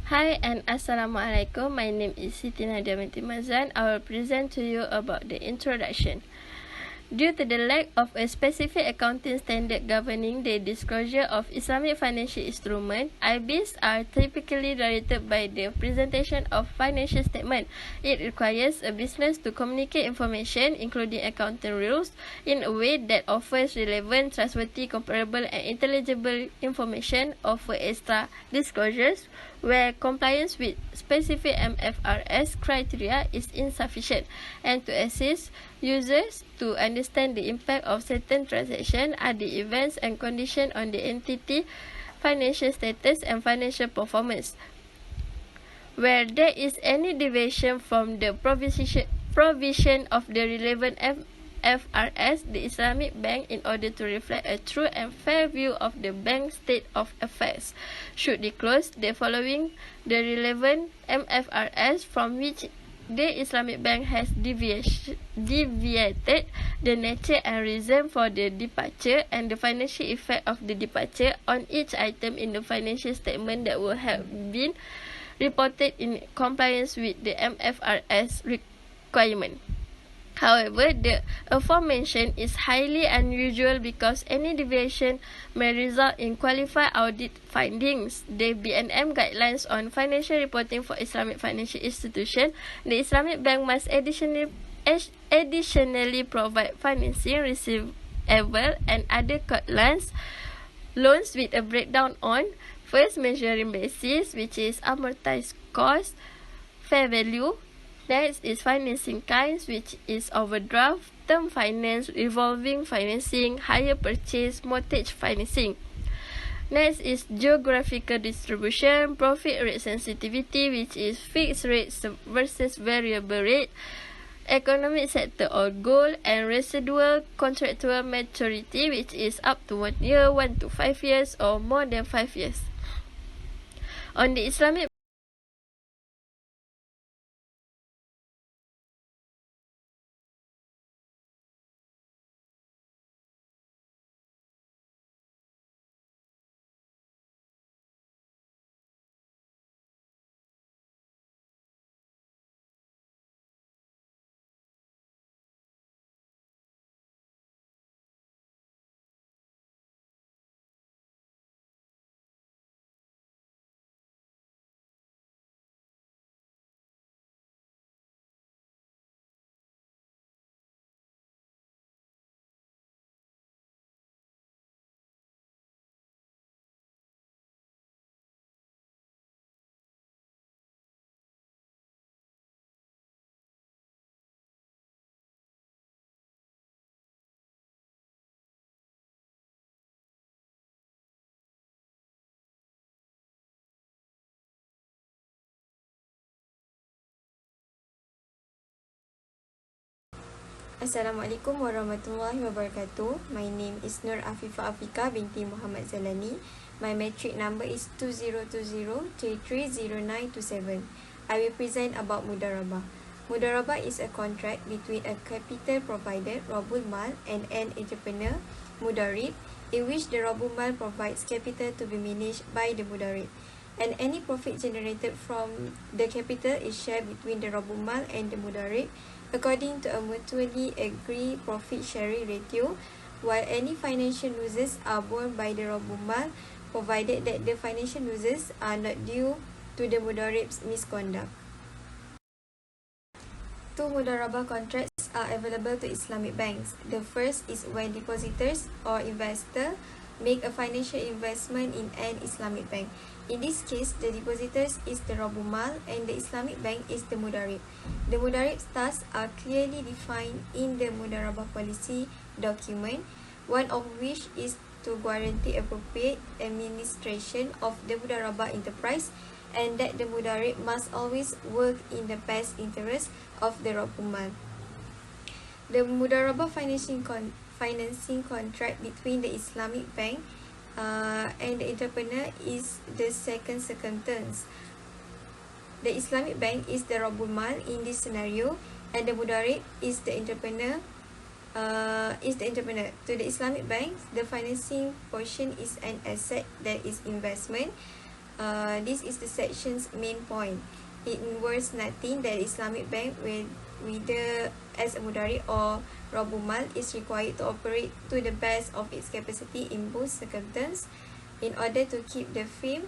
Hi and Assalamualaikum. My name is Siti Nadia binti Mazan. I will present to you about the introduction. Due to the lack of a specific accounting standard governing the disclosure of Islamic financial instruments, IBs are typically directed by the presentation of financial statement. It requires a business to communicate information, including accounting rules, in a way that offers relevant, trustworthy, comparable, and intelligible information. Offer extra disclosures where compliance with specific MFRS criteria is insufficient, and to assist users to understand the impact of certain transactions, other events, and conditions on the entity, financial status, and financial performance. Where there is any deviation from the provision of the relevant FRS, the Islamic Bank, in order to reflect a true and fair view of the bank's state of affairs, should disclose the following: the relevant MFRS from which the Islamic Bank has deviated, the nature and reason for the departure, and the financial effect of the departure on each item in the financial statement that will have been reported in compliance with the MFRS requirement. However, the aforementioned is highly unusual because any deviation may result in qualified audit findings. The B&M guidelines on financial reporting for Islamic financial institutions, the Islamic Bank must additionally provide financing, receivable, and other loans with a breakdown on first measuring basis, which is amortized cost, fair value. Next is financing kinds, which is overdraft, term finance, revolving financing, hire purchase, mortgage financing. Next is geographical distribution, profit rate sensitivity, which is fixed rate versus variable rate, economic sector or goal, and residual contractual maturity, which is up to 1 year, 1 to 5 years, or more than 5 years. On the Islamic Assalamualaikum warahmatullahi wabarakatuh. My name is Nur Afifah Afika binti Muhammad Zalani. My metric number is 2020330927. I will present about Mudarabah. Mudarabah is a contract between a capital provider, Rabul Mal, and an entrepreneur, Mudarib, in which the Rabul Mal provides capital to be managed by the Mudarib, and any profit generated from the capital is shared between the Rabul Mal and the Mudarib according to a mutually agreed profit sharing ratio, while any financial losses are borne by the Rabul Mal, provided that the financial losses are not due to the Mudarib's misconduct. Two Mudarabah contracts are available to Islamic banks. The first is when depositors or investors make a financial investment in an Islamic bank. In this case, the depositors is the Rabul Mal and the Islamic bank is the Mudarib. The Mudarib's tasks are clearly defined in the Mudarabah policy document, one of which is to guarantee appropriate administration of the Mudarabah enterprise, and that the Mudarib must always work in the best interest of the Rabul Mal. The Mudarabah financing contract between the Islamic bank and the entrepreneur is the second circumstance. The Islamic bank is the Rabul Mal in this scenario, and the Mudarib is the entrepreneur. To the Islamic bank, the financing portion is an asset that is investment. This is the section's main point. It involves nothing that Islamic bank, whether as a Mudarabah or Rabumal, is required to operate to the best of its capacity in both circumstances in order to keep the firm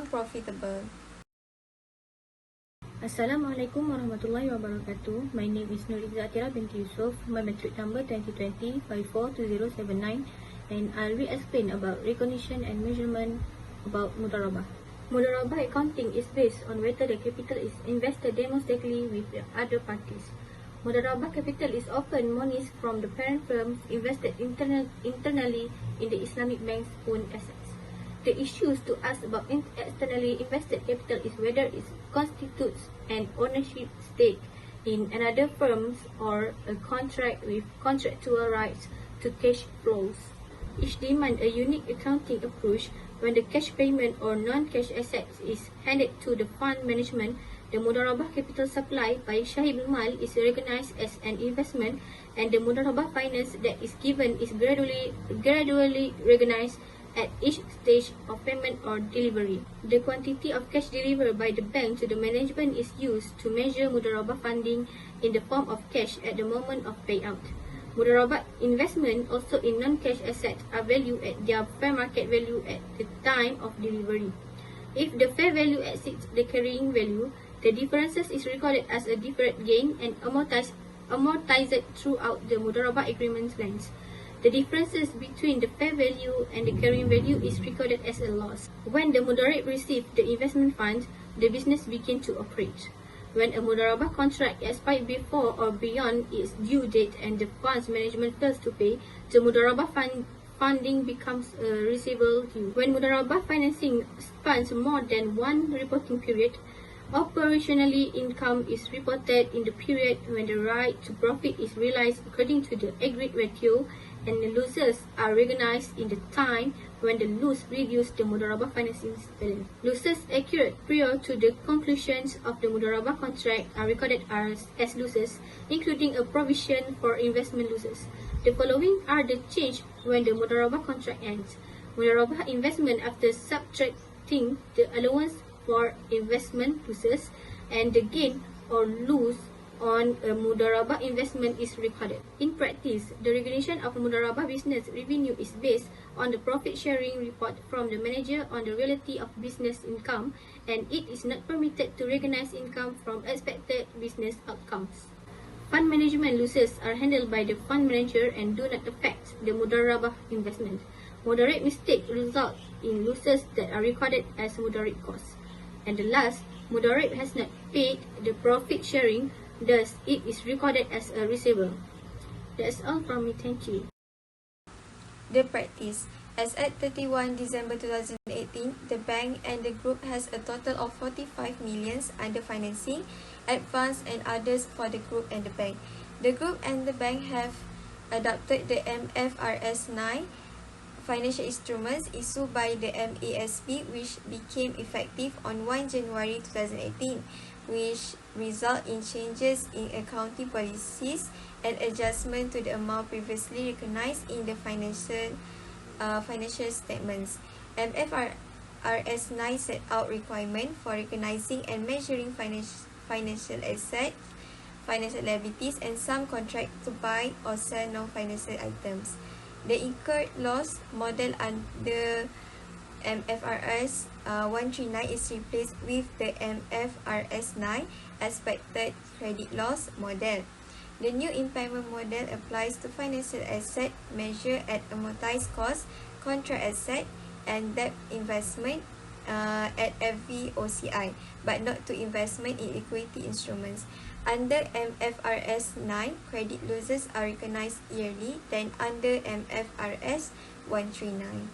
profitable. Assalamualaikum warahmatullahi wabarakatuh. My name is Nuriza Atira binti Yusuf. My matric number 2020 542079, and I'll re-explain about recognition and measurement about Mudarabah. Mudarabah accounting is based on whether the capital is invested demonstrably with the other parties. Mudarabah capital is often monies from the parent firms invested internally in the Islamic bank's own assets. The issues to ask about externally invested capital is whether it constitutes an ownership stake in another firm or a contract with contractual rights to cash flows. Each demand a unique accounting approach. When the cash payment or non-cash assets is handed to the fund management, the Mudarabah capital supply by Shahib Mal is recognized as an investment, and the Mudarabah finance that is given is gradually recognized at each stage of payment or delivery. The quantity of cash delivered by the bank to the management is used to measure Mudarabah funding in the form of cash at the moment of payout. Mudarabah investment also in non-cash assets are valued at their fair market value at the time of delivery. If the fair value exceeds the carrying value, the differences is recorded as a deferred gain and amortized throughout the Mudarabah agreement length. The differences between the fair value and the carrying value is recorded as a loss. When the Mudarib received the investment funds, the business began to operate. When a Mudarabah contract expired before or beyond its due date and the funds management fails to pay, the Mudarabah funding becomes a receivable due. When Mudarabah financing spans more than one reporting period, operationally income is reported in the period when the right to profit is realized according to the agreed ratio, and the losses are recognized in the time when the loss reduced the Mudarabah financing balance. Losses occurred prior to the conclusion of the Mudarabah contract are recorded as losses, including a provision for investment losses. The following are the change when the Mudarabah contract ends. Mudarabah investment after subtracting the allowance for investment losses, and the gain or loss on a Mudarabah investment is recorded. In practice, the regulation of Mudarabah business revenue is based on the profit sharing report from the manager on the reality of business income, and it is not permitted to recognize income from expected business outcomes. Fund management losses are handled by the fund manager and do not affect the Mudarabah investment. Moderate mistake result in losses that are recorded as Mudarib costs. And the last, Mudarib has not paid the profit sharing, thus it is recorded as a receivable. That's all from me, thank you. The practice. As at 31 December 2018, the bank and the group has a total of 45 millions under financing, advance and others for the group and the bank. The group and the bank have adopted the MFRS 9 financial instruments issued by the MASB, which became effective on 1 January 2018, which result in changes in accounting policies and adjustment to the amount previously recognized in the financial statements. MFRS 9 set out requirement for recognizing and measuring financial assets, financial liabilities, and some contract to buy or sell non-financial items. The incurred loss model under MFRS 139 is replaced with the MFRS 9 expected credit loss model. The new impairment model applies to financial asset measured at amortized cost, contract asset, and debt investment at every OCI, but not to investment in equity instruments. Under MFRS 9, credit losses are recognized yearly, then under MFRS 139.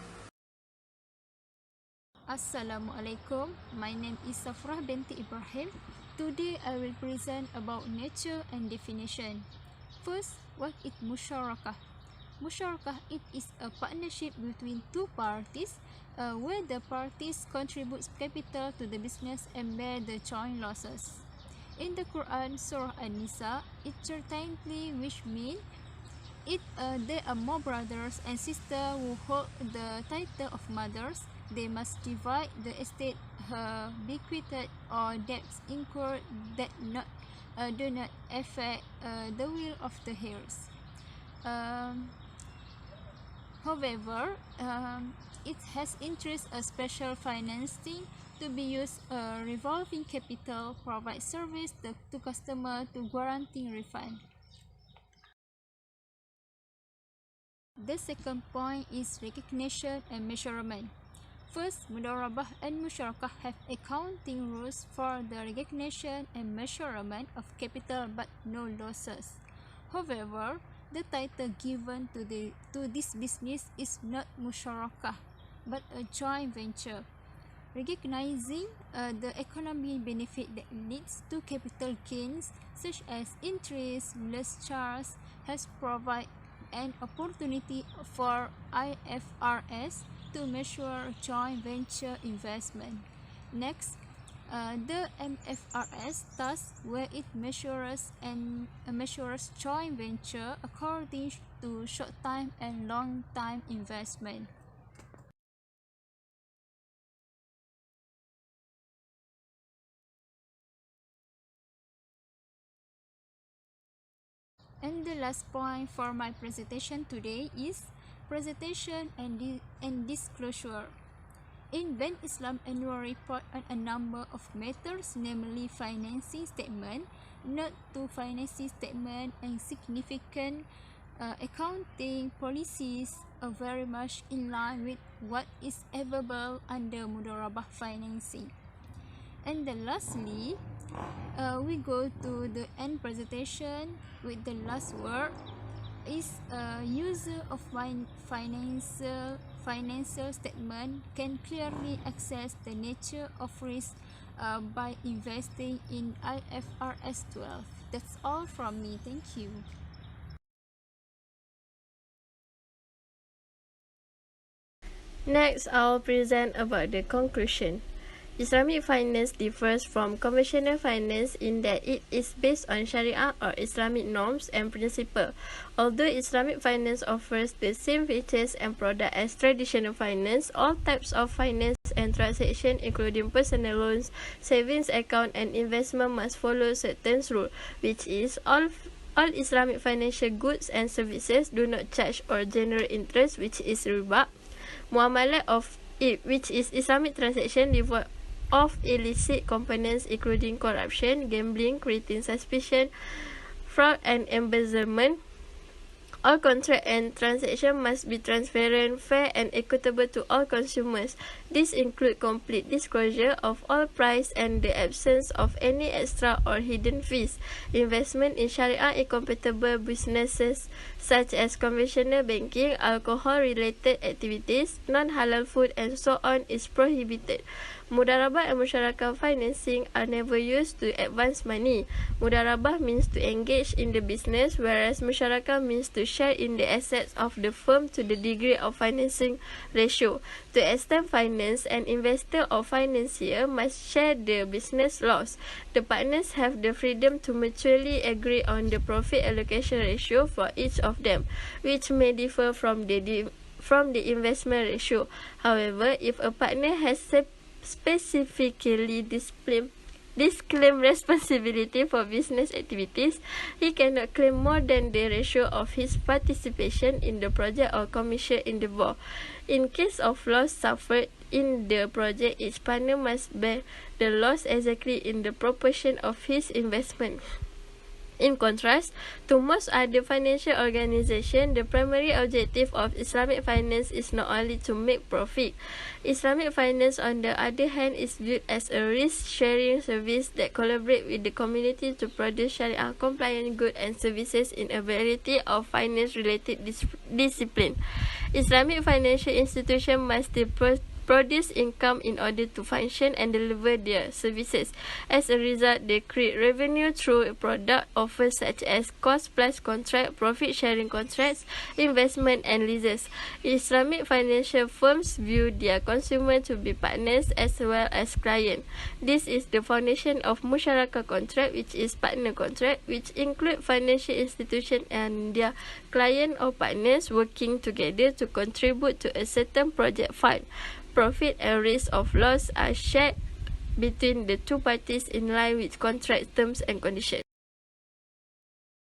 Assalamualaikum. My name is Safrah binti Ibrahim. Today I will present about nature and definition. First, what is Musyarakah? Musyarakah, it is a partnership between two parties where the parties contribute capital to the business and bear the joint losses. In the Quran, Surah An-Nisa, it certainly which mean there are more brothers and sisters who hold the title of mothers they must divide the estate bequeathed or debts incurred that do not affect the will of the heirs. However, it has interest a special financing to be used revolving capital provide service to customer to guarantee refund. The second point is recognition and measurement. First, Mudarabah and Musyarakah have accounting rules for the recognition and measurement of capital but no losses. However, the title given to this business is not Musyarakah but a joint venture. Recognizing the economic benefit that leads to capital gains such as interest, less charge, has provided an opportunity for IFRS to measure joint venture investment. Next, the MFRS task where it measures joint venture according to short-time and long-time investment. And the last point for my presentation today is presentation and disclosure. In Bank Islam annual report on a number of matters, namely financing statement, note to financing statement, and significant accounting policies are very much in line with what is available under Mudarabah financing. And then lastly, we go to the end presentation with the last word is user of financial statement can clearly assess the nature of risk by investing in IFRS 12. That's all from me. Thank you. Next, I'll present about the conclusion. Islamic finance differs from conventional finance in that it is based on Sharia or Islamic norms and principles. Although Islamic finance offers the same features and products as traditional finance, all types of finance and transactions, including personal loans, savings account, and investment, must follow certain rules, which is all Islamic financial goods and services do not charge or generate interest, which is riba. Muamalat of it, which is Islamic transaction devoid of illicit components including corruption, gambling, creating suspicion, fraud, and embezzlement. All contract and transaction must be transparent, fair, and equitable to all consumers. This includes complete disclosure of all price and the absence of any extra or hidden fees. Investment in Sharia-incompatible businesses such as conventional banking, alcohol-related activities, non-halal food, and so on is prohibited. Mudarabah and Musyarakah financing are never used to advance money. Mudarabah means to engage in the business, whereas Musyarakah means to share in the assets of the firm to the degree of financing ratio. To extend finance, an investor or financier must share the business loss. The partners have the freedom to mutually agree on the profit allocation ratio for each of them, which may differ from the investment ratio. However, if a partner has specifically disclaim responsibility for business activities, he cannot claim more than the ratio of his participation in the project or commission in the board. In case of loss suffered in the project, each partner must bear the loss exactly in the proportion of his investment. In contrast to most other financial organizations, the primary objective of Islamic finance is not only to make profit. Islamic finance, on the other hand, is viewed as a risk-sharing service that collaborates with the community to produce Sharia-compliant goods and services in a variety of finance-related disciplines. Islamic financial institutions must produce income in order to function and deliver their services. As a result, they create revenue through product offers such as cost-plus contract, profit-sharing contracts, investment, and leases. Islamic financial firms view their consumers to be partners as well as clients. This is the foundation of Musyarakah contract, which is partner contract, which include financial institutions and their client or partners working together to contribute to a certain project fund. profit and risk of loss are shared between the two parties in line with contract terms and conditions.